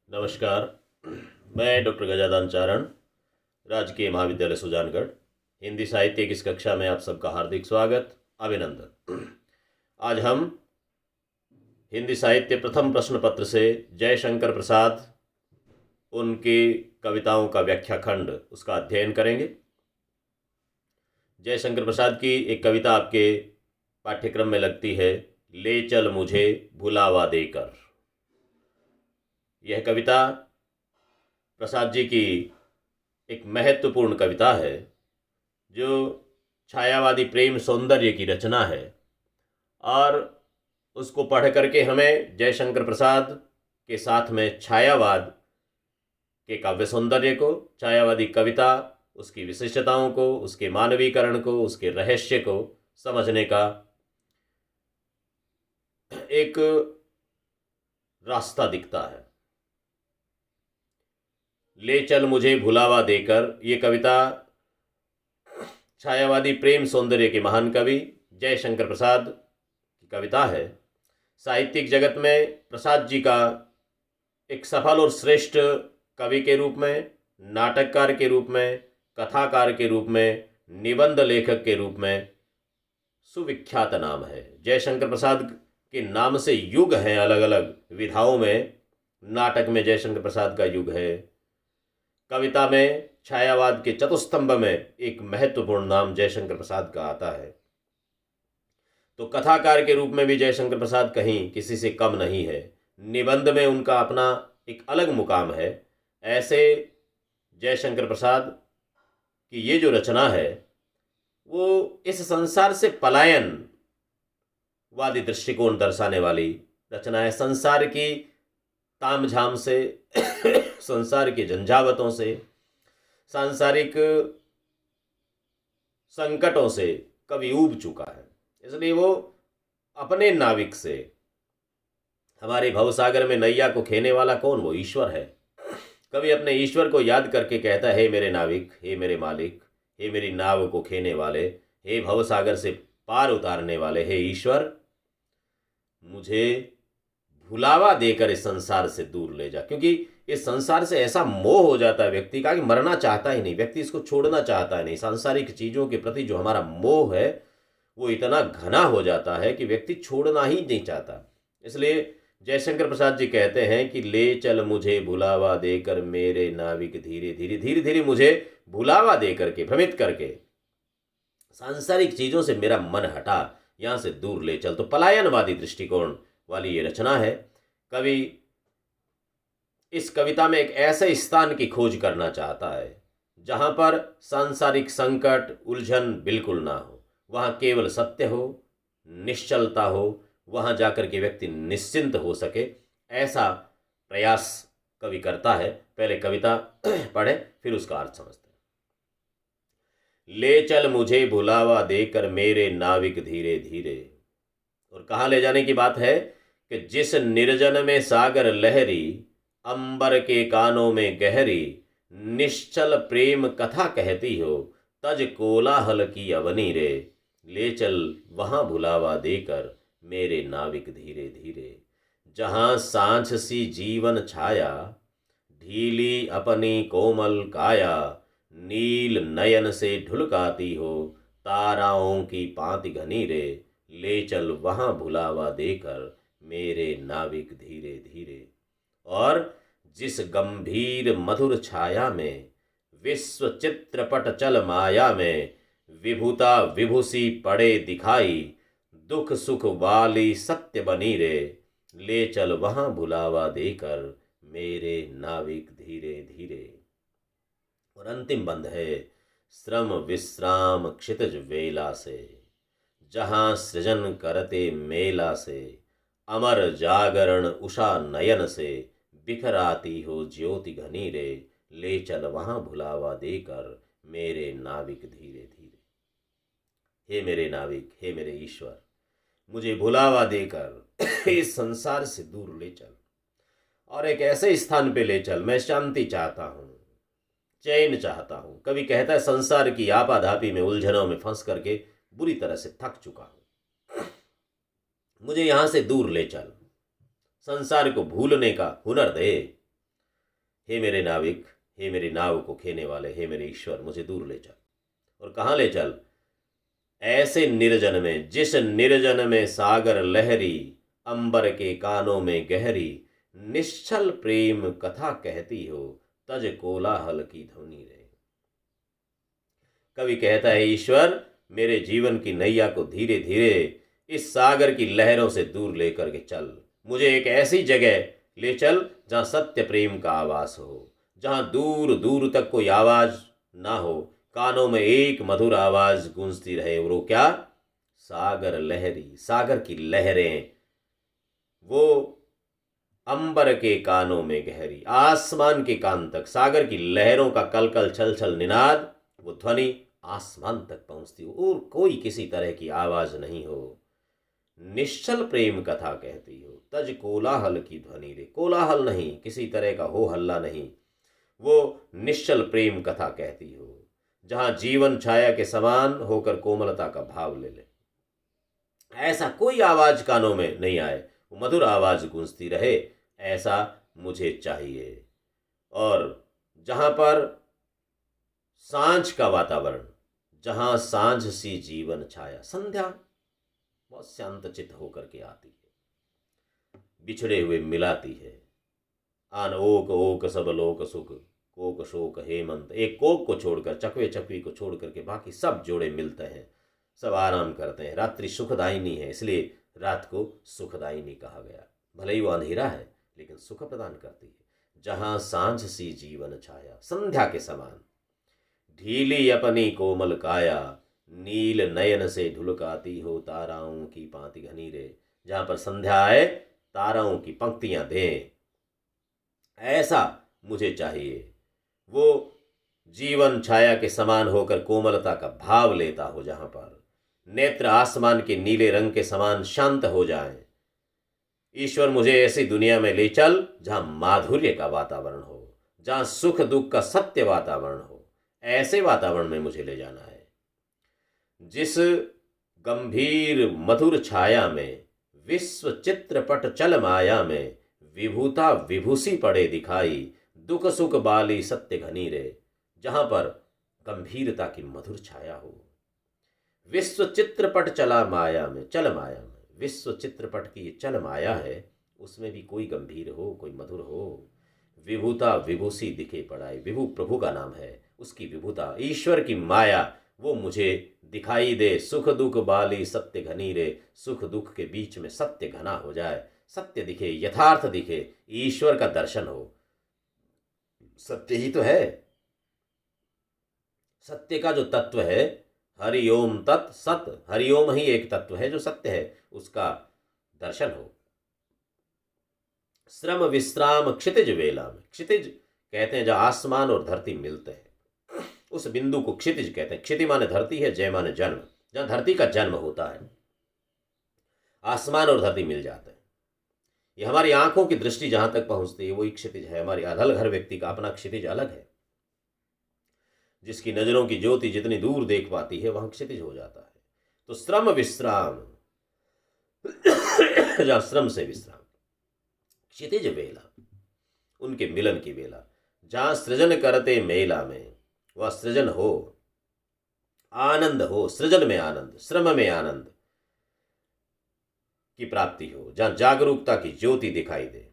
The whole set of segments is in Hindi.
नमस्कार। मैं डॉक्टर गजानन चारण, राजकीय महाविद्यालय सुजानगढ़, हिंदी साहित्य की इस कक्षा में आप सबका हार्दिक स्वागत, अभिनंदन। आज हम हिंदी साहित्य प्रथम प्रश्न पत्र से जयशंकर प्रसाद, उनकी कविताओं का व्याख्या खंड, उसका अध्ययन करेंगे। जयशंकर प्रसाद की एक कविता आपके पाठ्यक्रम में लगती है, ले चल मुझे भुलावा देकर। यह कविता प्रसाद जी की एक महत्वपूर्ण कविता है जो छायावादी प्रेम सौंदर्य की रचना है, और उसको पढ़ करके हमें जयशंकर प्रसाद के साथ में छायावाद के काव्य सौंदर्य को, छायावादी कविता, उसकी विशिष्टताओं को, उसके मानवीकरण को, उसके रहस्य को समझने का एक रास्ता दिखता है। ले चल मुझे भुलावा देकर, ये कविता छायावादी प्रेम सौंदर्य के महान कवि जयशंकर प्रसाद की कविता है। साहित्यिक जगत में प्रसाद जी का एक सफल और श्रेष्ठ कवि के रूप में, नाटककार के रूप में, कथाकार के रूप में, निबंध लेखक के रूप में सुविख्यात नाम है। जयशंकर प्रसाद के नाम से युग हैं अलग अलग विधाओं में। नाटक में जयशंकर प्रसाद का युग है, कविता में छायावाद के चतुस्तंभ में एक महत्वपूर्ण नाम जयशंकर प्रसाद का आता है। तो कथाकार के रूप में भी जयशंकर प्रसाद कहीं किसी से कम नहीं है। निबंध में उनका अपना एक अलग मुकाम है। ऐसे जयशंकर प्रसाद की ये जो रचना है वो इस संसार से पलायनवादी दृष्टिकोण दर्शाने वाली रचना है। संसार की तामझाम से संसार की झंझावतों से, सांसारिक संकटों से कवि ऊब चुका है। इसलिए वो अपने नाविक से, हमारे भवसागर में नैया को खेने वाला कौन? वो ईश्वर है। कवि अपने ईश्वर को याद करके कहता है, हे मेरे नाविक, हे मेरे मालिक, हे मेरी नाव को खेने वाले, हे भवसागर से पार उतारने वाले, हे ईश्वर, मुझे भुलावा देकर इस संसार से दूर ले जा। क्योंकि इस संसार से ऐसा मोह हो जाता है व्यक्ति का कि मरना चाहता ही नहीं, व्यक्ति इसको छोड़ना चाहता है नहीं। सांसारिक चीज़ों के प्रति जो हमारा मोह है वो इतना घना हो जाता है कि व्यक्ति छोड़ना ही नहीं चाहता। इसलिए जयशंकर प्रसाद जी कहते हैं कि ले चल मुझे भुलावा देकर मेरे नाविक, धीरे धीरे धीरे धीरे मुझे भुलावा दे करके, भ्रमित करके, सांसारिक चीज़ों से मेरा मन हटा, यहाँ से दूर ले चल। तो पलायनवादी दृष्टिकोण वाली ये रचना है। कवि इस कविता में एक ऐसे स्थान की खोज करना चाहता है जहाँ पर सांसारिक संकट, उलझन बिल्कुल ना हो, वहाँ केवल सत्य हो, निश्चलता हो, वहाँ जाकर के व्यक्ति निश्चिंत हो सके, ऐसा प्रयास कवि करता है। पहले कविता पढ़े फिर उसका अर्थ समझते हैं। ले चल मुझे भुलावा देकर मेरे नाविक, धीरे धीरे। और कहाँ ले जाने की बात है कि जिस निर्जन में सागर लहरी, अंबर के कानों में गहरी, निश्चल प्रेम कथा कहती हो, तज कोलाहल की अवनी रे। ले चल वहाँ भुलावा देकर मेरे नाविक, धीरे धीरे। जहाँ सांझ सी जीवन छाया, ढीली अपनी कोमल काया, नील नयन से ढुलकाती हो, ताराओं की पांति घनी रे। ले चल वहाँ भुलावा देकर मेरे नाविक, धीरे धीरे। और जिस गंभीर मधुर छाया में, विश्व चित्रपट चल माया में, विभुता विभूषी पड़े दिखाई, दुख सुख वाली सत्य बनी रे। ले चल वहाँ भुलावा देकर मेरे नाविक, धीरे धीरे। और अंतिम बंद है, श्रम विश्राम क्षितिज वेला से, जहाँ सृजन करते मेला से, अमर जागरण उषा नयन से, बिखराती हो ज्योति घनी रे। ले चल वहाँ भुलावा देकर मेरे नाविक, धीरे धीरे। हे मेरे नाविक, हे मेरे ईश्वर, मुझे भुलावा देकर इस संसार से दूर ले चल और एक ऐसे स्थान पे ले चल। मैं शांति चाहता हूँ, चैन चाहता हूँ। कभी कहता है संसार की आपाधापी में, उलझनों में फंस करके बुरी तरह से थक चुका हूँ, मुझे यहाँ से दूर ले चल, संसार को भूलने का हुनर दे। हे मेरे नाविक, हे मेरी नाव को खेने वाले, हे मेरे ईश्वर, मुझे दूर ले चल। और कहाँ ले चल? ऐसे निर्जन में, जिस निर्जन में सागर लहरी, अंबर के कानों में गहरी, निश्चल प्रेम कथा कहती हो, तज कोलाहल की ध्वनि रे। कवि कहता है, ईश्वर मेरे जीवन की नैया को धीरे धीरे इस सागर की लहरों से दूर लेकर के चल। मुझे एक ऐसी जगह ले चल जहाँ सत्य प्रेम का आवास हो, जहाँ दूर दूर तक कोई आवाज ना हो, कानों में एक मधुर आवाज गूंजती रहे। और वो क्या? सागर लहरी, सागर की लहरें, वो अंबर के कानों में गहरी, आसमान के कान तक सागर की लहरों का कलकल छल छल निनाद, वो ध्वनि आसमान तक पहुंचती हो और कोई किसी तरह की आवाज नहीं हो। निश्चल प्रेम कथा कहती हो, तज कोलाहल की ध्वनि रे। कोलाहल नहीं, किसी तरह का हो हल्ला नहीं, वो निश्चल प्रेम कथा कहती हो, जहां जीवन छाया के समान होकर कोमलता का भाव ले ले। ऐसा कोई आवाज कानों में नहीं आए, वो मधुर आवाज गूंजती रहे, ऐसा मुझे चाहिए। और जहां पर सांझ का वातावरण, जहां सांझ सी जीवन छाया, संध्या बहुत शांतचित्त होकर के आती है, बिछड़े हुए मिलाती है। आन ओक ओक सब लोक सुख, कोक शोक हेमंत। एक कोक को छोड़कर, चकवे चकवी को छोड़कर के बाकी सब जोड़े मिलते हैं, सब आराम करते हैं। रात्रि सुखदायिनी है, इसलिए रात को सुखदायिनी कहा गया। भले ही वो अंधेरा है, लेकिन सुख प्रदान करती है। जहां सांझ सी जीवन छाया, संध्या के समान ढीली अपनी कोमल काया, नील नयन से ढुलकाती हो ताराओं की पांति घनी रे। जहां पर संध्या आए, ताराओं की पंक्तियां दें, ऐसा मुझे चाहिए। वो जीवन छाया के समान होकर कोमलता का भाव लेता हो, जहां पर नेत्र आसमान के नीले रंग के समान शांत हो जाएं। ईश्वर मुझे ऐसी दुनिया में ले चल जहां माधुर्य का वातावरण हो, जहां सुख दुख का सत्य वातावरण हो। ऐसे वातावरण में मुझे ले जाना है, जिस गंभीर मधुर छाया में, विश्व चित्रपट चल माया में, विभूता विभूषी पड़े दिखाई, दुख सुख बाली सत्य घनी रे। जहां पर गंभीरता की मधुर छाया हो। विश्व चित्रपट चला माया में, चल माया में, विश्व चित्रपट की ये चल माया है, उसमें भी कोई गंभीर हो, कोई मधुर हो। विभूता विभूषी दिखे पड़ाई, विभू प्रभु का नाम है, उसकी विभूता, ईश्वर की माया, वो मुझे दिखाई दे। सुख दुख बाली सत्य घनी रे। सुख दुख के बीच में सत्य घना हो जाए, सत्य दिखे, यथार्थ दिखे, ईश्वर का दर्शन हो। सत्य ही तो है, सत्य का जो तत्व है, हरिओम तत् सत, हरिओम ही एक तत्व है जो सत्य है, उसका दर्शन हो। श्रम विश्राम क्षितिज वेला में, क्षितिज कहते हैं जहाँ आसमान और धरती मिलते हैं, उस बिंदु को क्षितिज कहते हैं। क्षिति माने धरती है, जय माने जन्म, जहाँ धरती का जन्म होता है, आसमान और धरती मिल जाते हैं। ये हमारी आंखों की दृष्टि जहां तक पहुंचती है, वही क्षितिज है। हमारी अधल घर व्यक्ति का अपना क्षितिज अलग है, जिसकी नजरों की ज्योति जितनी दूर देख पाती है, वहां क्षितिज हो जाता है। तो श्रम विश्राम, जहां श्रम से विश्राम, क्षितिज वेला, उनके मिलन की वेला, जहां सृजन करते मेला में, वह सृजन हो, आनंद हो, सृजन में आनंद, श्रम में आनंद की प्राप्ति हो, जहां जागरूकता की ज्योति दिखाई दे,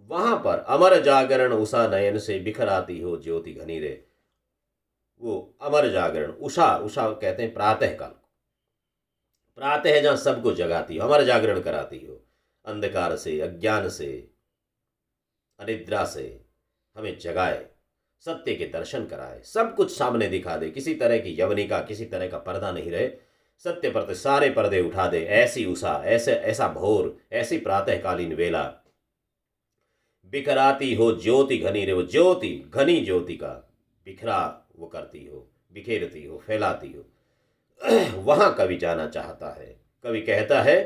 वहां पर अमर जागरण उषा नयन से बिखर आती हो ज्योति घनी रे। वो अमर जागरण, उषा, उषा कहते हैं प्रातः काल को, प्रातः है जहां सबको जगाती हो, अमर जागरण कराती हो, अंधकार से, अज्ञान से, अनिद्रा से हमें जगाए, सत्य के दर्शन कराए, सब कुछ सामने दिखा दे, किसी तरह की यवनिका, किसी तरह का पर्दा नहीं रहे, सत्य पर सारे पर्दे उठा दे। ऐसी उषा, ऐसा भोर, ऐसी प्रातःकालीन वेला, बिखराती हो ज्योति घनी रे। वो ज्योति, घनी ज्योति का बिखरा वो करती हो, बिखेरती हो, फैलाती हो। वहां कवि जाना चाहता है। कवि कहता है,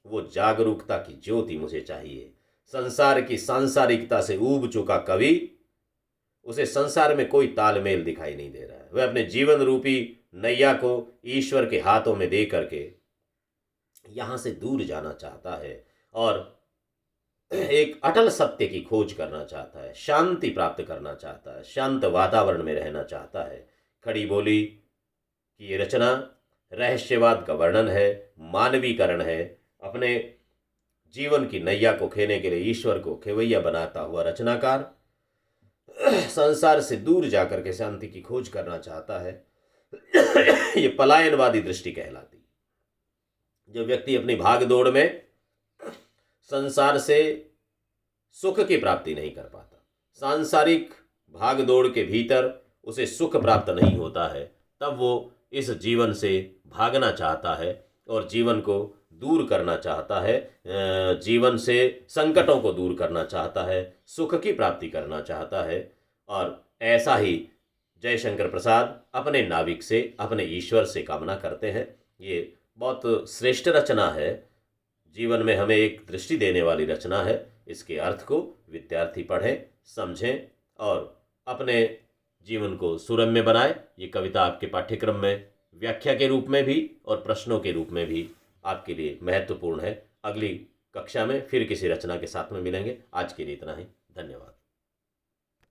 वो जागरूकता की ज्योति मुझे चाहिए। संसार की सांसारिकता से ऊब चुका कवि, उसे संसार में कोई तालमेल दिखाई नहीं दे रहा है। वह अपने जीवन रूपी नैया को ईश्वर के हाथों में दे करके यहां से दूर जाना चाहता है और एक अटल सत्य की खोज करना चाहता है, शांति प्राप्त करना चाहता है, शांत वातावरण में रहना चाहता है। खड़ी बोली की ये रचना रहस्यवाद का वर्णन है, मानवीकरण है, अपने जीवन की नैया को खेने के लिए ईश्वर को खेवैया बनाता हुआ रचनाकार संसार से दूर जाकर के शांति की खोज करना चाहता है। ये पलायनवादी दृष्टि कहलाती। जो व्यक्ति अपनी भाग दौड़ में संसार से सुख की प्राप्ति नहीं कर पाता, सांसारिक भाग दौड़ के भीतर उसे सुख प्राप्त नहीं होता है, तब वो इस जीवन से भागना चाहता है और जीवन को दूर करना चाहता है, जीवन से संकटों को दूर करना चाहता है, सुख की प्राप्ति करना चाहता है। और ऐसा ही जयशंकर प्रसाद अपने नाविक से, अपने ईश्वर से कामना करते हैं। ये बहुत श्रेष्ठ रचना है, जीवन में हमें एक दृष्टि देने वाली रचना है। इसके अर्थ को विद्यार्थी पढ़ें, समझें और अपने जीवन को सुरम्य बनाएं। ये कविता आपके पाठ्यक्रम में व्याख्या के रूप में भी और प्रश्नों के रूप में भी आपके लिए महत्वपूर्ण है। अगली कक्षा में फिर किसी रचना के साथ में मिलेंगे। आज के लिए इतना ही, धन्यवाद।